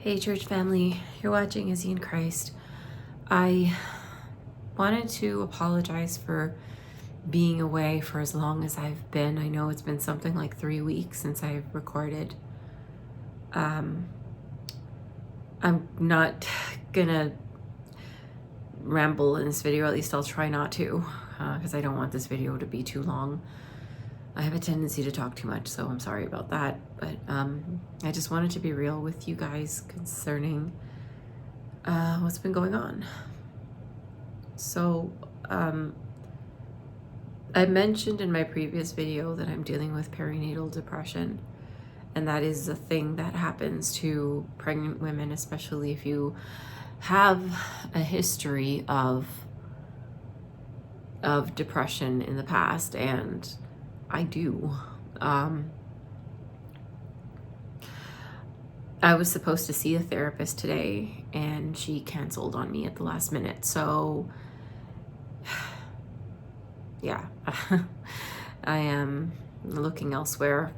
Hey church family, you're watching Izzy in Christ. I wanted to apologize for being away for as long as I've been. I know it's been something like 3 weeks since I've recorded. I'm not gonna ramble in this video, at least I'll try not to, because I don't want this video to be too long. I have a tendency to talk too much, so I'm sorry about that. But I just wanted to be real with you guys concerning what's been going on. So I mentioned in my previous video that I'm dealing with perinatal depression, and that is a thing that happens to pregnant women, especially if you have a history of depression in the past, and I do. I was supposed to see a therapist today and she canceled on me at the last minute. So yeah, I am looking elsewhere.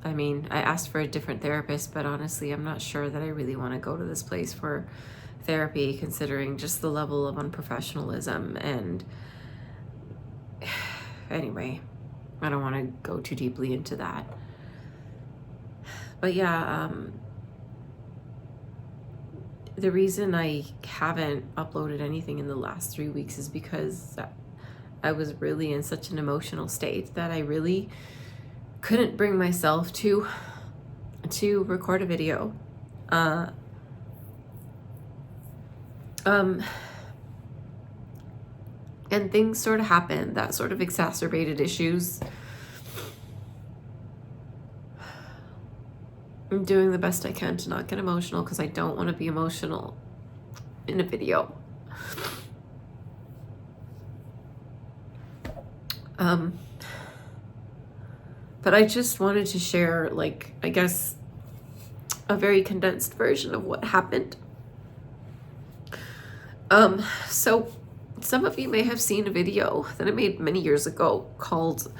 I mean, I asked for a different therapist, but honestly, I'm not sure that I really want to go to this place for therapy, considering just the level of unprofessionalism. And anyway, I don't want to go too deeply into that. But yeah, the reason I haven't uploaded anything in the last 3 weeks is because I was really in such an emotional state that I really couldn't bring myself to record a video. And things sort of happened that sort of exacerbated issues. I'm doing the best I can to not get emotional because I don't want to be emotional in a video. But I just wanted to share, like, I guess, a very condensed version of what happened. So some of you may have seen a video that I made many years ago called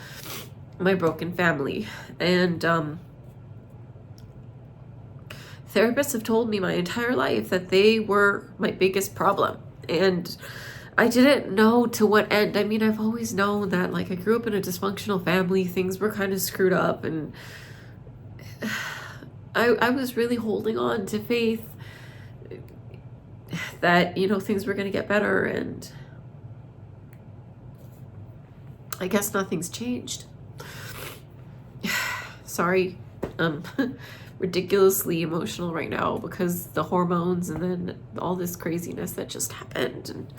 My Broken Family. And therapists have told me my entire life that they were my biggest problem. And I didn't know to what end. I mean, I've always known that, like, I grew up in a dysfunctional family. Things were kind of screwed up. And I was really holding on to faith that, you know, things were going to get better. And I guess nothing's changed. Sorry. Ridiculously emotional right now because the hormones and then all this craziness that just happened, and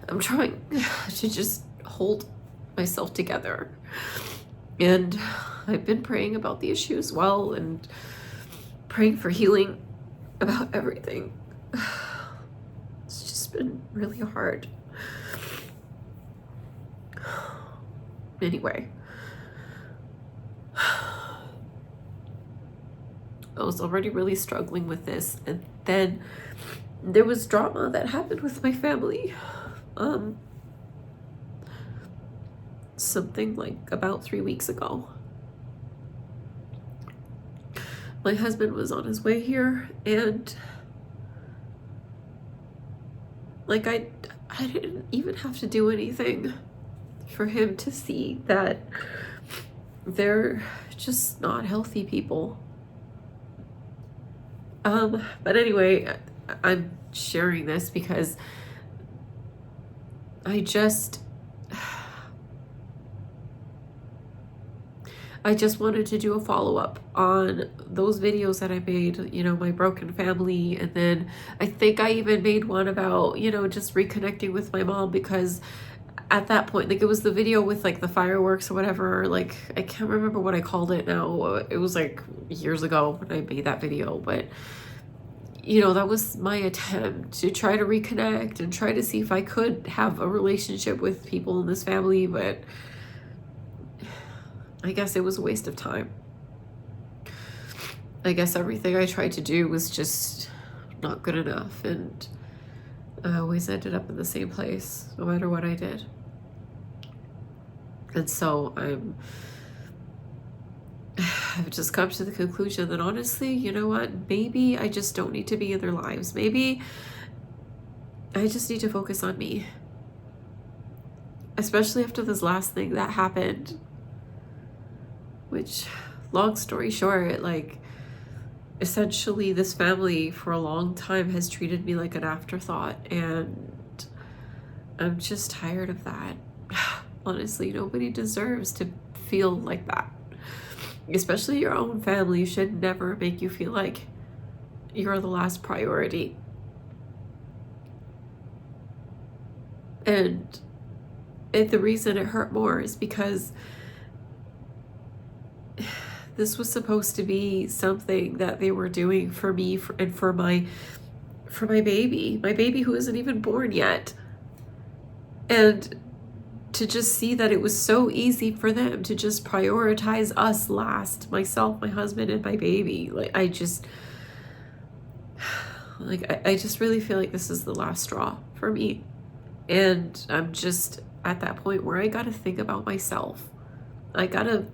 I'm trying to just hold myself together. And I've been praying about the issue as well and praying for healing about everything. It's just been really hard. Anyway, I was already really struggling with this, and then there was drama that happened with my family. Something like about 3 weeks ago. My husband was on his way here, and like I didn't even have to do anything for him to see that they're just not healthy people. But anyway, I'm sharing this because I just wanted to do a follow-up on those videos that I made, you know, my broken family. And then I think I even made one about, you know, just reconnecting with my mom, because at that point, like, it was the video with like the fireworks or whatever, like, I can't remember what I called it now. It was like years ago when I made that video, but you know, that was my attempt to try to reconnect and try to see if I could have a relationship with people in this family. But I guess it was a waste of time. I guess everything I tried to do was just not good enough, and I always ended up in the same place no matter what I did. And so I'm I've just come to the conclusion that honestly, you know what? Maybe I just don't need to be in their lives. Maybe I just need to focus on me. Especially after this last thing that happened. Which, long story short, like, essentially this family for a long time has treated me like an afterthought, and I'm just tired of that. Honestly, nobody deserves to feel like that. Especially your own family should never make you feel like you're the last priority. And the reason it hurt more is because this was supposed to be something that they were doing for me and for my baby who isn't even born yet. And to just see that it was so easy for them to just prioritize us last, myself, my husband, and my baby. Like, I just really feel like this is the last straw for me. And I'm just at that point where I gotta think about myself. I gotta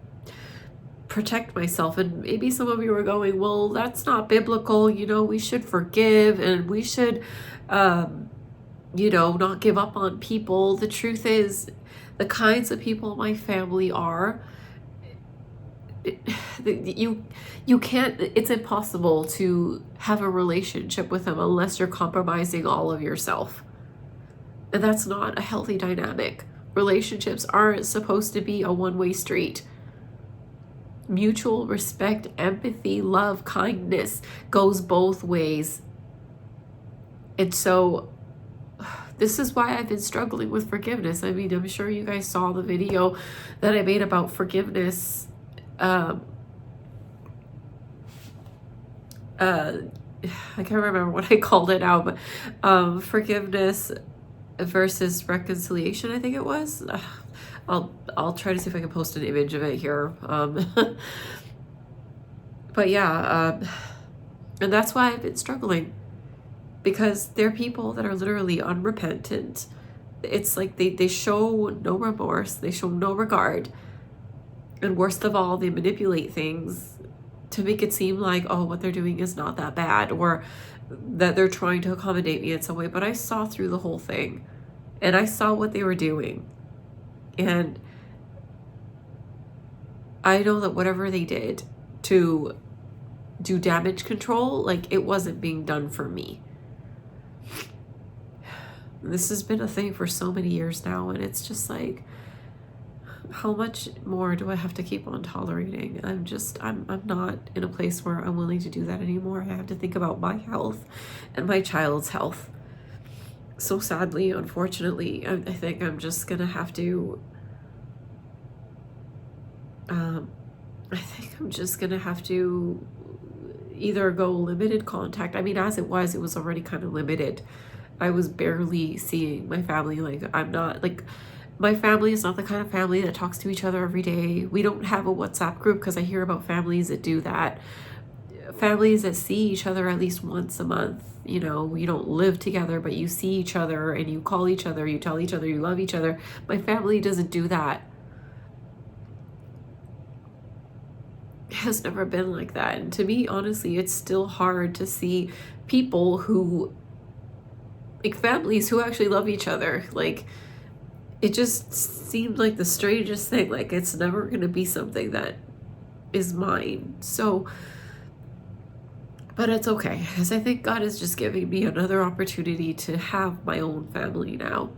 protect myself. And maybe some of you are going, well, that's not biblical, you know, we should forgive and we should you know, not give up on people. The truth is, the kinds of people my family are, you can't, it's impossible to have a relationship with them unless you're compromising all of yourself. And that's not a healthy dynamic. Relationships aren't supposed to be a one-way street. Mutual respect, empathy, love, kindness goes both ways. And so this is why I've been struggling with forgiveness. I mean, I'm sure you guys saw the video that I made about forgiveness. I can't remember what I called it now, but forgiveness versus reconciliation, I think it was. I'll try to see if I can post an image of it here. But yeah, and that's why I've been struggling. Because they're people that are literally unrepentant. It's like they show no remorse, they show no regard. And worst of all, they manipulate things to make it seem like, oh, what they're doing is not that bad, or that they're trying to accommodate me in some way. But I saw through the whole thing, and I saw what they were doing. And I know that whatever they did to do damage control, like, it wasn't being done for me. This has been a thing for so many years now, and it's just like, how much more do I have to keep on tolerating? I'm not in a place where I'm willing to do that anymore. I have to think about my health and my child's health. So sadly, unfortunately, I think I'm just gonna have to either go limited contact. I mean, as it was already kind of limited. I was barely seeing my family. Like, I'm not, like, my family is not the kind of family that talks to each other every day. We don't have a WhatsApp group, because I hear about families that do that. Families that see each other at least once a month. You know, you don't live together, but you see each other and you call each other, you tell each other you love each other. My family doesn't do that. It has never been like that. And to me, honestly, it's still hard to see people who, like, families who actually love each other. Like, it just seemed like the strangest thing. Like, it's never going to be something that is mine. So, but it's okay, because I think God is just giving me another opportunity to have my own family now.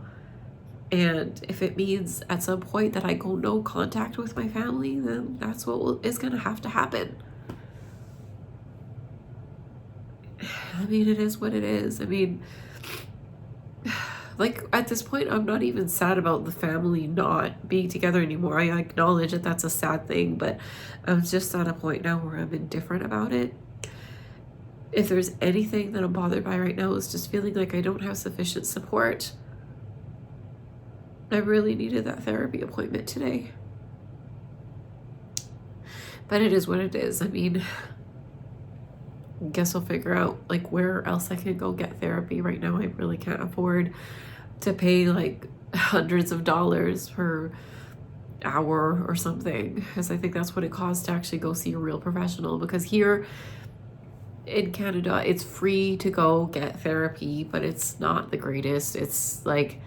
And if it means at some point that I go no contact with my family, then that's what is going to have to happen. I mean, it is what it is. I mean, like, at this point, I'm not even sad about the family not being together anymore. I acknowledge that that's a sad thing, but I'm just at a point now where I'm indifferent about it. If there's anything that I'm bothered by right now, is just feeling like I don't have sufficient support. I really needed that therapy appointment today. But it is what it is. I mean, I guess I'll figure out, like, where else I can go get therapy. Right now, I really can't afford to pay like hundreds of dollars for hour or something, because I think that's what it costs to actually go see a real professional. Because here in Canada, it's free to go get therapy, but it's not the greatest. It's like,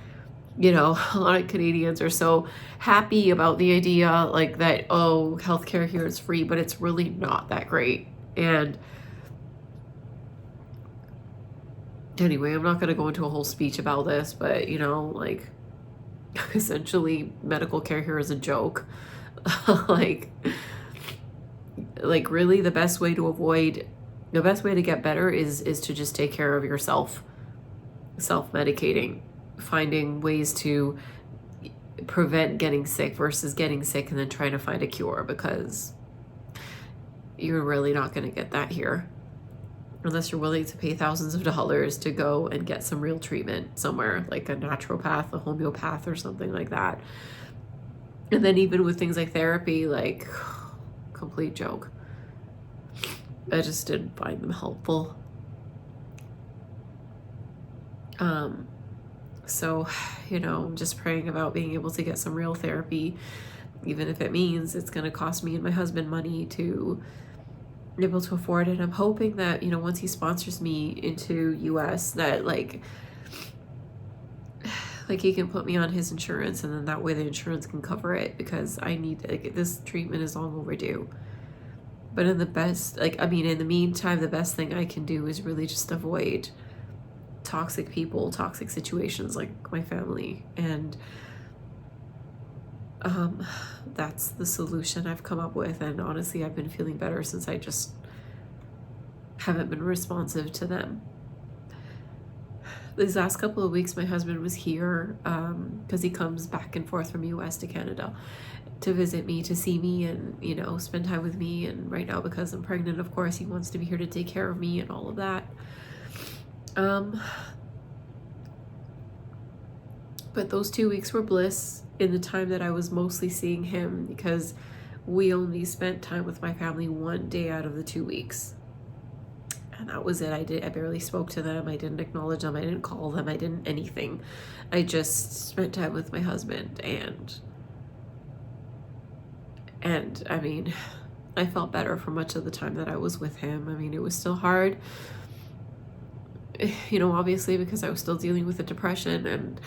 you know, a lot of Canadians are so happy about the idea like that, oh, healthcare here is free, but it's really not that great. And anyway, I'm not going to go into a whole speech about this, but you know, like, essentially medical care here is a joke. like really the best way to get better is to just take care of yourself, self-medicating, finding ways to prevent getting sick versus getting sick and then trying to find a cure, because you're really not going to get that here unless you're willing to pay thousands of dollars to go and get some real treatment somewhere, like a naturopath, a homeopath, or something like that. And then even with things like therapy, like, complete joke. I just didn't find them helpful. So, you know, I'm just praying about being able to get some real therapy, even if it means it's going to cost me and my husband money to be able to afford it. I'm hoping that, you know, once he sponsors me into US, that like he can put me on his insurance, and then that way the insurance can cover it, because I need, like, this treatment is long overdue. But in the meantime, the best thing I can do is really just avoid toxic people, toxic situations like my family. And that's the solution I've come up with. And honestly, I've been feeling better since I just haven't been responsive to them. These last couple of weeks, my husband was here because he comes back and forth from US to Canada to visit me, to see me, and, you know, spend time with me. And right now, because I'm pregnant, of course, he wants to be here to take care of me and all of that. But those 2 weeks were bliss in the time that I was mostly seeing him, because we only spent time with my family 1 day out of the 2 weeks. And that was it. I barely spoke to them. I didn't acknowledge them. I didn't call them. I didn't anything. I just spent time with my husband. And I mean, I felt better for much of the time that I was with him. I mean, it was still hard, you know, obviously, because I was still dealing with the depression, and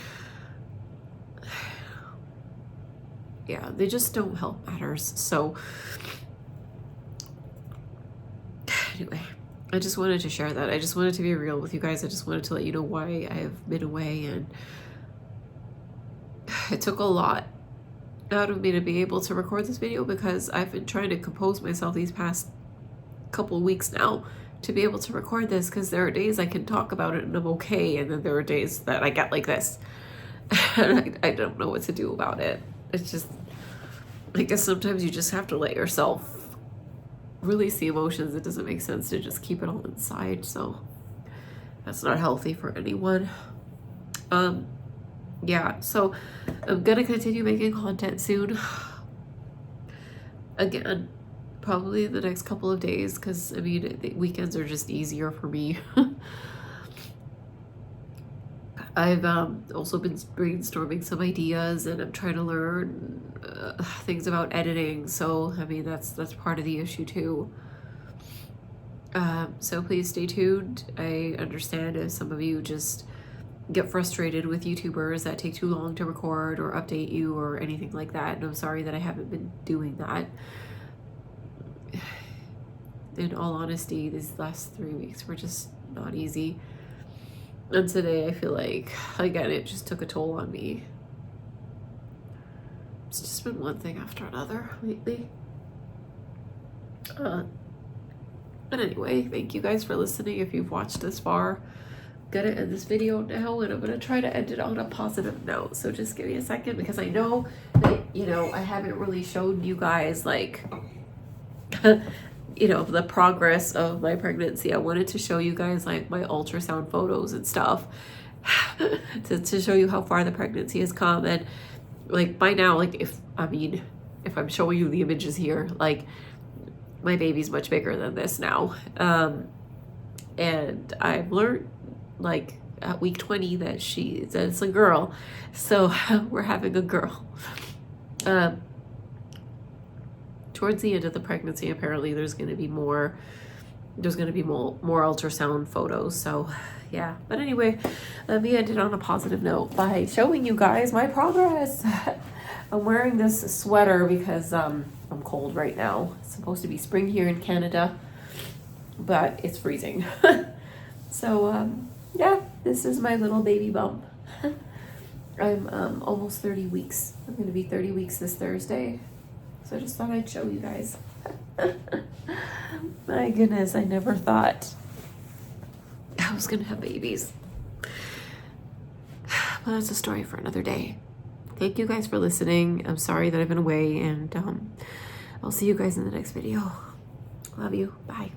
yeah, they just don't help matters. So anyway, I just wanted to share that. I just wanted to be real with you guys. I just wanted to let you know why I have been away, and it took a lot out of me to be able to record this video, because I've been trying to compose myself these past couple of weeks now to be able to record this, because there are days I can talk about it and I'm okay, and then there are days that I get like this and I don't know what to do about it. It's just, I guess sometimes you just have to let yourself release the emotions. It doesn't make sense to just keep it all inside, so that's not healthy for anyone. Yeah, so I'm gonna continue making content soon. Again, probably the next couple of days, because I mean, the weekends are just easier for me. I've also been brainstorming some ideas, and I'm trying to learn things about editing. So I mean, that's part of the issue too. So please stay tuned. I understand if some of you just get frustrated with YouTubers that take too long to record or update you or anything like that, and I'm sorry that I haven't been doing that. In all honesty, these last 3 weeks were just not easy, and today I feel like, again, it just took a toll on me. It's just been one thing after another lately. But anyway, thank you guys for listening. If you've watched this far, I'm gonna end this video now, and I'm gonna try to end it on a positive note. So just give me a second, because I know that, you know, I haven't really shown you guys, like, you know, the progress of my pregnancy. I wanted to show you guys, like, my ultrasound photos and stuff to show you how far the pregnancy has come. And like, by now, like, if I'm showing you the images here, like, my baby's much bigger than this now. And I've learned, like, at week 20 that it's a girl. So we're having a girl. towards the end of the pregnancy, apparently there's going to be more ultrasound photos. So yeah, but anyway, let me end it on a positive note by showing you guys my progress. I'm wearing this sweater because I'm cold right now. It's supposed to be spring here in Canada, but it's freezing. So yeah, this is my little baby bump. I'm almost 30 weeks. I'm gonna be 30 weeks this Thursday. So I just thought I'd show you guys. My goodness, I never thought I was gonna have babies. But that's a story for another day. Thank you guys for listening. I'm sorry that I've been away, and I'll see you guys in the next video. Love you. Bye.